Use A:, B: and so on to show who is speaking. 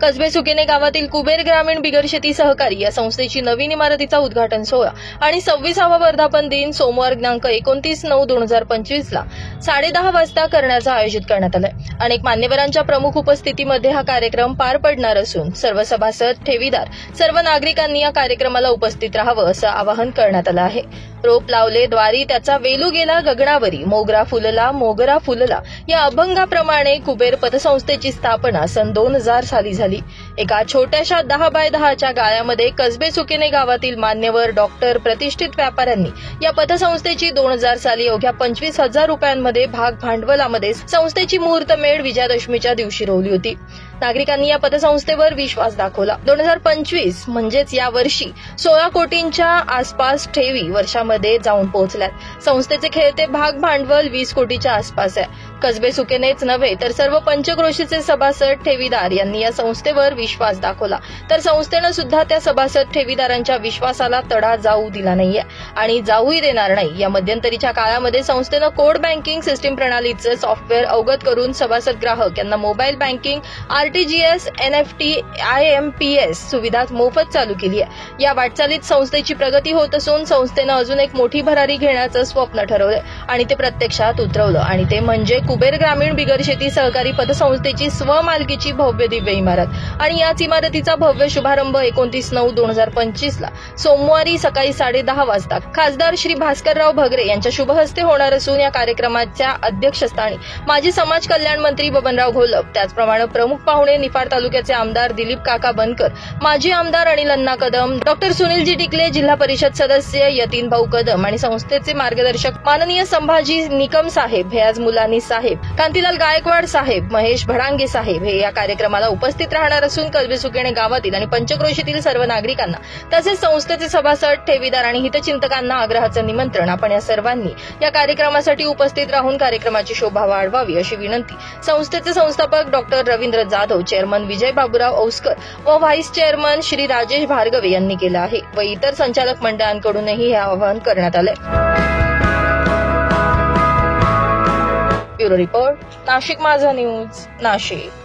A: कसबे सुकेने गावातील कुबेर ग्रामीण बिगर शेती सहकारी या संस्थेची नवीन इमारतीचा उद्घाटन सोहळा आणि 26वा वर्धापन दिन सोमवार दिनांक 29/9/2025 ला 10:30 वाजता करण्याचं आयोजित करण्यात आलंय। अनेक मान्यवरांच्या प्रमुख उपस्थितीमध्ये हा कार्यक्रम पार पडणार असून सर्व सभासद, ठेवीदार, सर्व नागरिकांनी या कार्यक्रमाला उपस्थित राहावं असं आवाहन करण्यात आलं आहे। रोप लावले द्वारी त्याचा वेलू गेला गगनावरी, मोगरा फुलला मोगरा फुलला या अभंगाप्रमाणे कुबेर पतसंस्थेची स्थापना सन 2000 साली झाली। एका छोट्याशा 10 बाय 10च्या गाळ्यामध्ये कसबे सुकेने गावातील मान्यवर, डॉक्टर, प्रतिष्ठित व्यापाऱ्यांनी या पतसंस्थेची 2000 साली अवघ्या 25,000 रुपयांमध्ये भाग भांडवलामध्ये संस्थेची मुहूर्तमेढ विजयादशमीच्या दिवशी रोवली होती। नागरिकांनी या पतसंस्थेवर विश्वास दाखवला। 2025 म्हणजेच या वर्षी 16 कोटींच्या आसपास ठेवी वर्षामध्ये जाऊन पोहोचल्यात। संस्थेचे खेळते भाग भांडवल 20 कोटीच्या आसपास आहे। कसबे सुकेनेच नव्हे तर सर्व पंचक्रोशीचे सभासद, ठेवीदार यांनी या संस्थेवर विश्वास दाखवला, तर संस्थेनं सुद्धा त्या सभासद, ठेवीदारांच्या विश्वासाला तडा जाऊ दिला नाहीये आणि जाऊही देणार नाही। या मध्यंतरीच्या काळामध्ये संस्थेनं कोड बँकिंग सिस्टीम प्रणालीचं सॉफ्टवेअर अवगत करून सभासद ग्राहक यांना mobile banking, RTGS, NFT, IMPS सुविधा मोफत चालू केली आहे। या वाटचालीत संस्थेची प्रगती होत असून संस्थेनं अजून एक मोठी भरारी घेण्याचं स्वप्न ठरवलंय आणि ते प्रत्यक्षात उतरवलं आणि ते म्हणजे कुबेर ग्रामीण बिगर शेती सहकारी पतसंस्थेची स्वमालकीची भव्य दिव्य इमारत। आणि याच इमारतीचा भव्य शुभारंभ 29/9/2025 ला सोमवारी सकाळी 10:30 वाजता खासदार श्री भास्करराव भगरे यांच्या शुभ हस्ते होणार असून या कार्यक्रमाच्या अध्यक्षस्थानी माजी समाज कल्याण मंत्री बबनराव घोलप, त्याचप्रमाणे प्रमुख पाहुणे निफाड तालुक्याचे आमदार दिलीप काका बनकर, माजी आमदार अनिल अण्णा कदम, डॉक्टर सुनीलजी टिकले, जिल्हा परिषद सदस्य यतीन भाऊ कदम आणि संस्थेचे मार्गदर्शक माननीय संभाजी निकम साहेब, फयाज मुलानी साहेब, कांतीलाल गायकवाड साहेब, महेश भडांगे साहेब हे या कार्यक्रमाला उपस्थित राहणार असून कसबे सुकेने गावातील आणि पंचक्रोशीतील सर्व नागरिकांना तसेच संस्थेचे सभासद, ठेवीदार आणि हितचिंतकांना आग्रहाचं निमंत्रण। आपण या सर्वांनी या कार्यक्रमासाठी उपस्थित राहून कार्यक्रमाची शोभा वाढवावी अशी विनंती संस्थेचे संस्थापक डॉक्टर रवींद्र जाधव, चेअरमन विजय बाबूराव औस्कर व व्हाईस चेअरमन श्री राजेश भार्गवे यांनी केलं आहे व इतर संचालक मंडळांकडूनही हे आवाहन करण्यात आलंय। ब्युरो रिपोर्ट, नाशिक माझा न्यूज, नाशिक।